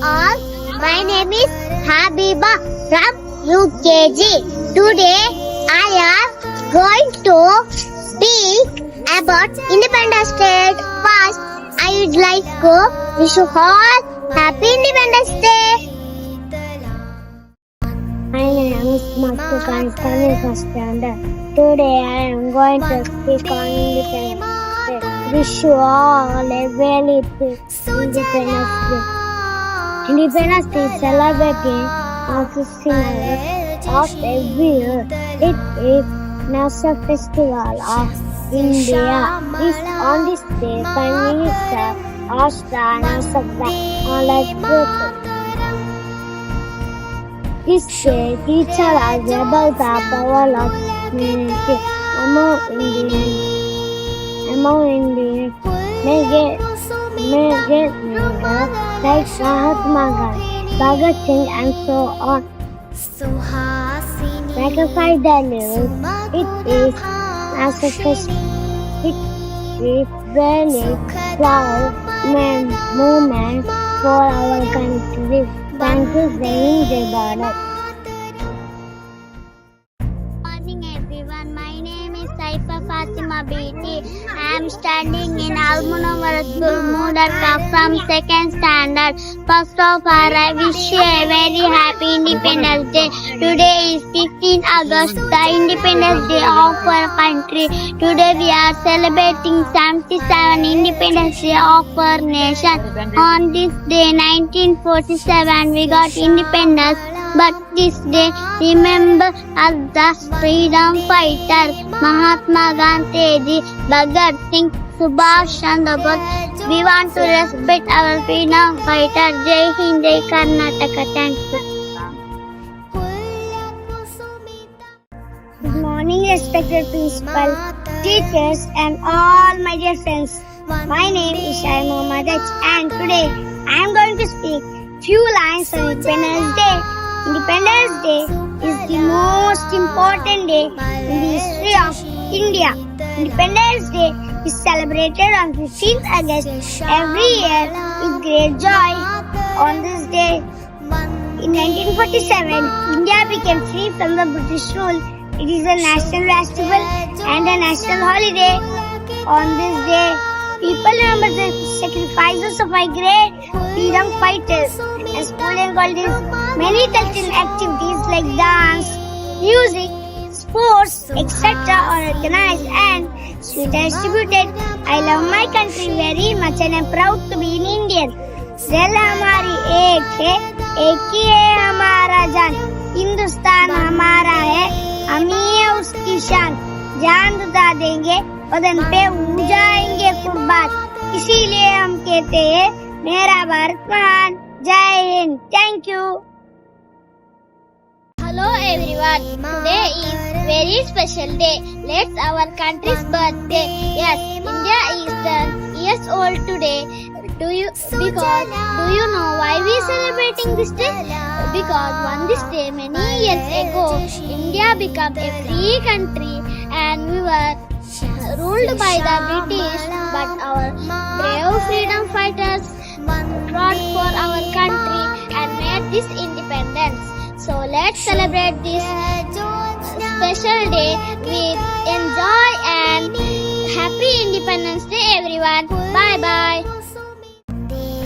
all. My name is Habiba from UKG. Today I am going to speak about Independence Day. First, I would like to wish you all Happy Independence Day. My name is Matuka. I'm studying first standard. Today I am going to speak on Independence Day. Wish you all a very big Independence Day. Independence Day is celebrating on 15 August of every year. It is National Festival of India. On this day, Prime Minister Ashta announced on like this day teaches us about the power of community among Indians. May get like Mahatma Gandhi, Bhagat Singh and so on. Sacrifice their lives. It is very proud movement for our country. Thank you, Jai Bharat. Morning everyone, my name is Saifa Fatima Biti. I am studying in Almunawar School, Mudarka from 2nd standard. First of all, I wish you a very happy Independence Day. Today is 15 August, the Independence Day of our country. Today we are celebrating 77 Independence Day of our nation. On this day, 1947, we got independence. But this day, remember as the freedom fighters Mahatma Gandhi, Bhagat Singh, Subhash Chandra Bose. We want to respect our freedom fighters. Jai Hind, Jai Karnataka. Thank you. Good morning, respected principal, teachers, and all my dear friends. My name is Shai Mohammad and today I am going to speak few lines on Independence Day. Independence Day is the most important day in the history of India. Independence Day is celebrated on 15th August every year with great joy. On this day, in 1947, India became free from the British rule. It is a national festival and a national holiday. On this day, people remember the sacrifices of our great freedom fighters. And school and colleges, many cultural activities like dance, music, sports, etc. are organized and sweets are distributed. I love my country very much and I am proud to be an Indian. दिल हमारी एक है, एक ही है हमारा जान. हिंदुस्तान हमारा है, हम ही है उसकी शान. जान जुदा देंगे, बदन पे हो जाएंगे कुर्बान. इसीलिए हम कहते हैं मेरा भारत महान. Jai Hind. Thank you. Hello everyone. Today is very special day. It's our country's birthday. Yes, India is 10 years old today. Do you know why we are celebrating this day? Because on this day many years ago, India became a free country and we were ruled by the British. But our brave freedom fighters fought for our country and made this independence. So let's celebrate this special day with enjoy and happy Independence Day everyone. Bye bye.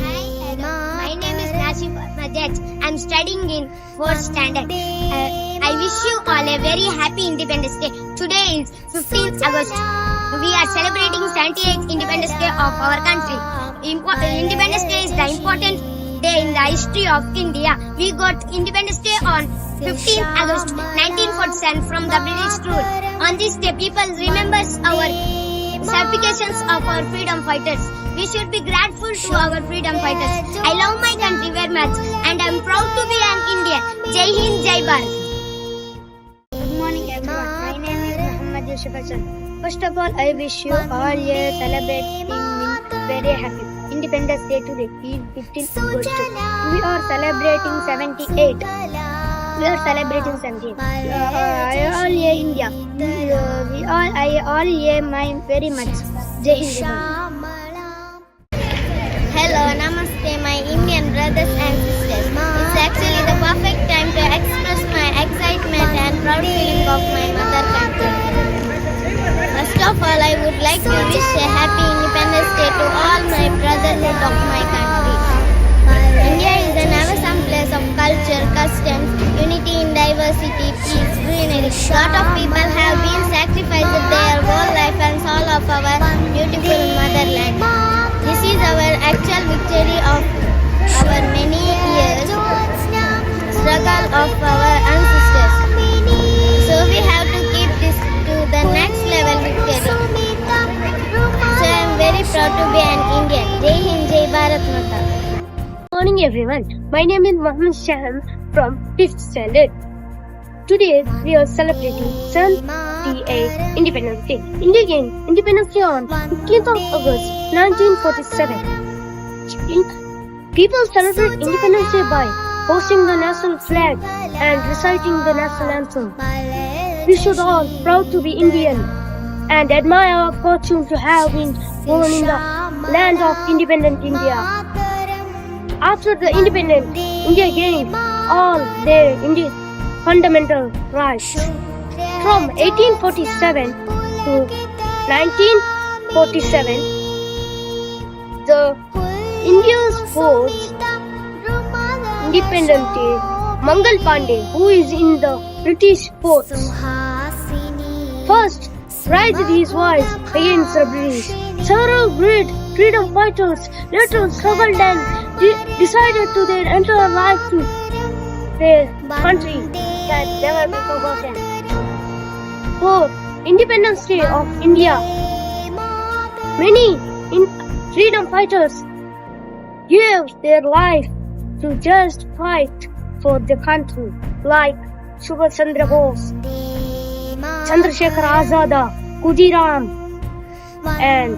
Hi, hello. My name is Nasif Majed. I'm studying in 4th standard. I wish you all a very happy Independence Day. Today is 15th August. We are celebrating 78th Independence Day of our country. Independence Day is the important day in the history of India. We got Independence Day on 15th August 1947 from the British rule. On this day, people remember our sacrifices of our freedom fighters. We should be grateful to our freedom fighters. I love my country very much and I am proud to be an Indian. Jai Hind, Jai Bharat. Good morning everyone. My name is Muhammad Yusuf Hassan. First of all, I wish you all year celebrating very happy Independence Day today is 15th August. We are celebrating 78. We are celebrating 78. I all year India. I all year mine very much. Jai Hind. Hello, namaste, my Indian brothers and sisters. proud feeling of my mother country. First of all, I would like to wish a happy Independence Day to all my brotherhood of my country. India is an awesome place of culture, customs, unity in diversity, peace, greenery. Lot of people have been sacrificed their whole life and soul of our beautiful motherland. This is our actual victory of our many years struggle of our ancestors. So we have to keep this to the next level victory. So I am very proud to be an Indian. Jai Hind, Jai Bharat Mata. Good morning everyone. My name is Mohammed Shaham from 5th standard. Today we are celebrating 78th Independence Day. India gained independence day on 15th of August 1947. People celebrate Independence Day by hosting the national flag and reciting the national anthem. We should all proud to be Indian and admire our fortune to have been born in the land of independent India. After the independence, India gained all their fundamental rights. From 1847 to 1947, the India's fourth Independent Day, Mangal Pandey, who is in the British force, first raised his voice against the British. Several great freedom fighters later struggled and decided to their entire life to their country that never be forgotten. For Independence Day of India, many freedom fighters gave their life to just fight for the country, like Subhash Chandra Bose, Chandrasekhar Azad, Khudiram, and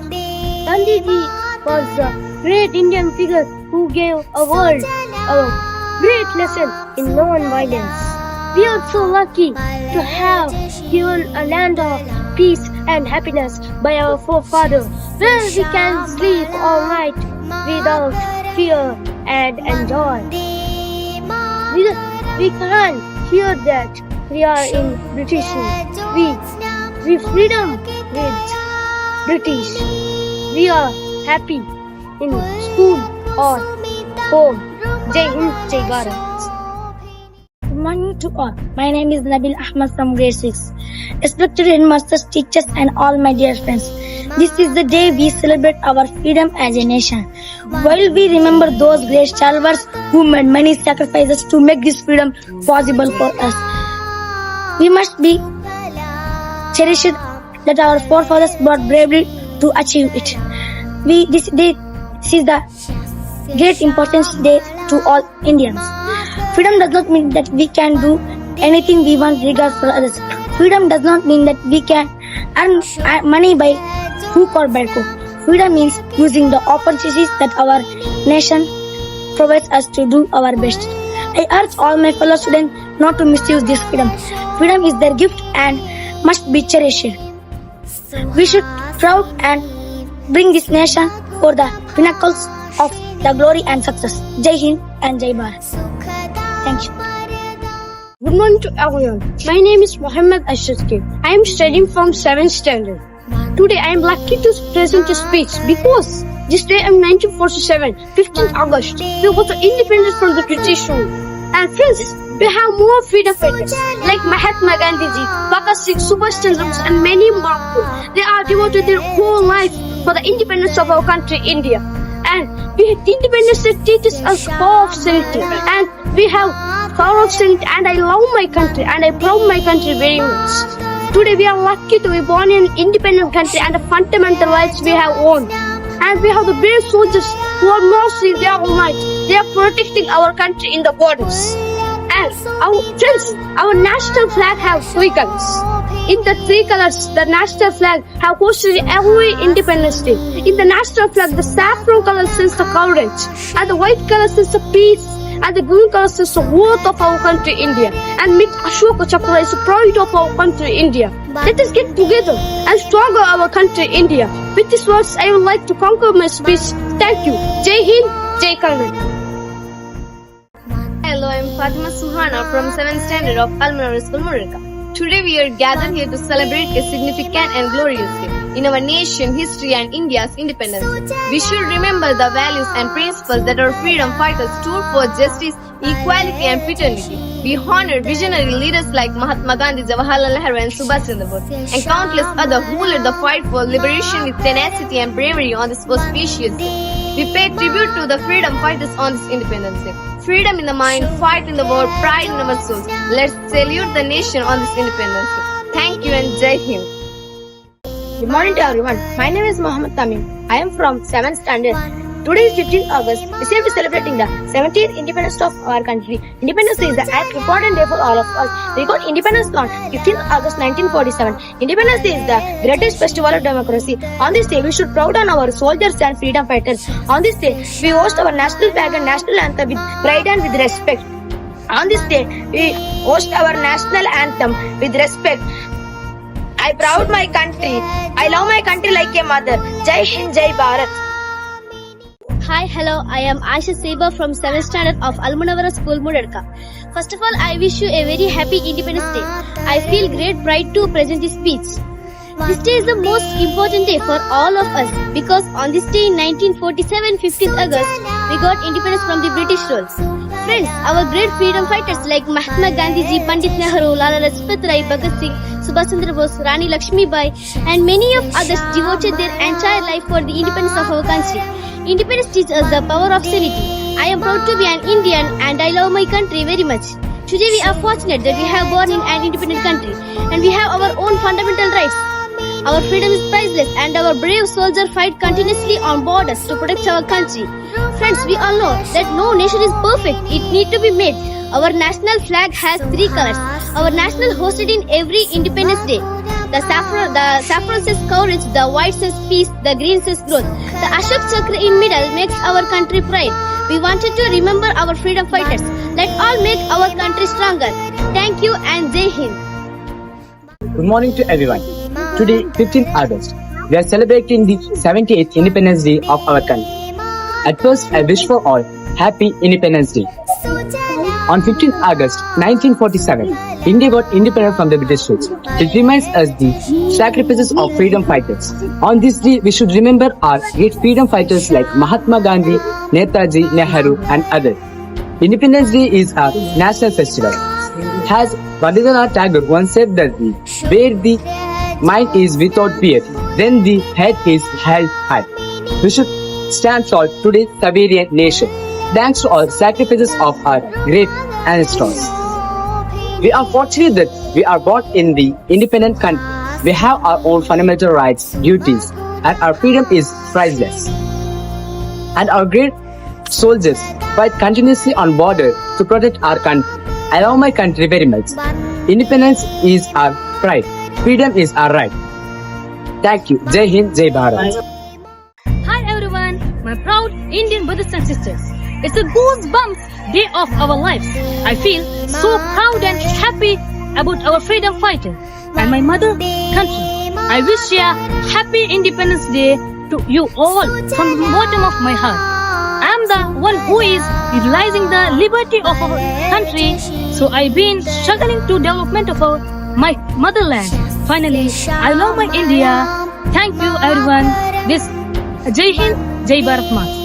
Gandhiji was a great Indian figure who gave a world a great lesson in non-violence. We are so lucky to have given a land of peace and happiness by our forefathers, where we can sleep all night without fear and enjoy. We can't hear that we are in British rule. We freedom with British. We are happy in school or home. Jai Hind, Jai Bharat. Good morning to all. My name is Nabil Ahmad from grade 6. Respected headmasters, teachers and all my dear friends. This is the day we celebrate our freedom as a nation. While we remember those great stalwarts who made many sacrifices to make this freedom possible for us, we must be cherished that our forefathers brought bravery to achieve it. This is the great importance day to all Indians. Freedom does not mean that we can do anything we want regard for others. Freedom does not mean that we can earn money by hook or by crook. Freedom means using the opportunities that our nation provides us to do our best. I urge all my fellow students not to misuse this freedom. Freedom is their gift and must be cherished. We should proud and bring this nation for the pinnacles of the glory and success. Jai Hind and Jai Bharat. Thank you. Good morning to everyone. My name is Mohammed Ashrafi. I am studying from 7th standard. Today I am lucky to present a speech because this day in 1947, 15th August, we got independence from the British rule. And friends, we have more freedom fighters like Mahatma Gandhi, Bhagat Singh, Subhash Chandra Bose and many more. They are devoted their whole life for the independence of our country, India. And independence teaches us power of sanity. And we have power of sanity, and I love my country and I proud my country very much. Today we are lucky to be born in an independent country and the fundamental rights we have won. And we have the brave soldiers who are mostly there all night. They are protecting our country in the borders. And our friends, our national flag has 3 colors. In the 3 colors, the national flag have hosted every Independence Day. In the national flag, the saffron color says the courage, and the white color says the peace, and the green color says the worth of our country, India. And Mit Ashoka Chakra is the pride of our country, India. Let us get together and struggle our country, India. With these words, I would like to conclude my speech. Thank you. Jai Hind, Jai Karnataka. Hello, I'm Fatima Suhana from 7th standard of Almanara School, Murrika. Today we are gathered here to celebrate a significant and glorious day in our nation, history and India's independence. We should remember the values and principles that our freedom fighters stood for: justice, equality and fraternity. We honor visionary leaders like Mahatma Gandhi, Jawaharlal Nehru and Subhash Chandra Bose and countless others who led the fight for liberation with tenacity and bravery on this auspicious day. We pay tribute to the freedom fighters on this Independence Day. Freedom in the mind, fight in the world, pride in our souls. Let's salute the nation on this Independence Day. Thank you and Jai Hind. Good morning to everyone. My name is Mohammed Tamim. I am from 7th standard. Today is 15th August. We will be celebrating the 70th independence of our country. Independence Day is the important day for all of us. We got independence on 15th August 1947. Independence Day is the greatest festival of democracy. On this day, we should proud on our soldiers and freedom fighters. On this day, we host our national flag and national anthem with pride and with respect. On this day, we host our national anthem with respect. I proud my country. I love my country like a mother. Jai Hind, Jai Bharat. Hi, hello. I am Aisha Seba from 7th standard of Almunawara School, Mudadka. First of all, I wish you a very happy Independence Day. I feel great pride to present this speech. This day is the most important day for all of us because on this day in 1947, 15th August, we got independence from the British rule. Friends, our great freedom fighters like Mahatma Gandhi ji, Pandit Nehru, Lala Lajpat Rai, Bhagat Singh, Subhash Chandra Bose, Rani Lakshmi Bai and many of others devoted their entire life for the independence of our country. Independence teaches us the power of sanity. I am proud to be an Indian and I love my country very much. Today we are fortunate that we have born in an independent country and we have our own fundamental rights. Our freedom is priceless and our brave soldiers fight continuously on borders to protect our country. Friends, we all know that no nation is perfect. It needs to be made. Our national flag has 3 colors. Our national hosted in every Independence Day. The saffron says courage, the white says peace, the green says growth. The Ashok Chakra in middle makes our country pride. We wanted to remember our freedom fighters. Let all make our country stronger. Thank you and Jai Hind. Good morning to everyone. Today, 15th August, we are celebrating the 78th Independence Day of our country. At first, I wish for all Happy Independence Day. On 15th August 1947, India got independent from the British rule. It reminds us the sacrifices of freedom fighters. On this day, we should remember our great freedom fighters like Mahatma Gandhi, Netaji, Nehru and others. Independence Day is a national festival. As Rabindranath Tagore once said that where the mind is without fear, then the head is held high. We should stand tall to today's sovereign nation. Thanks to all sacrifices of our great ancestors. We are fortunate that we are born in the independent country. We have our own fundamental rights, duties, and our freedom is priceless. And our great soldiers fight continuously on border to protect our country. I love my country very much. Independence is our pride. Freedom is our right. Thank you. Jai Hind, Jai Bharat. Hi everyone, my proud Indian brothers and sisters. It's a goosebumps day of our lives. I feel so proud and happy about our freedom fighter and my mother country. I wish a happy Independence Day to you all from the bottom of my heart. I am the one who is utilizing the liberty of our country, so I've been struggling to development of my motherland. Finally, I love my India. Thank you everyone. This Jai Hind, Jai Bharat Maa.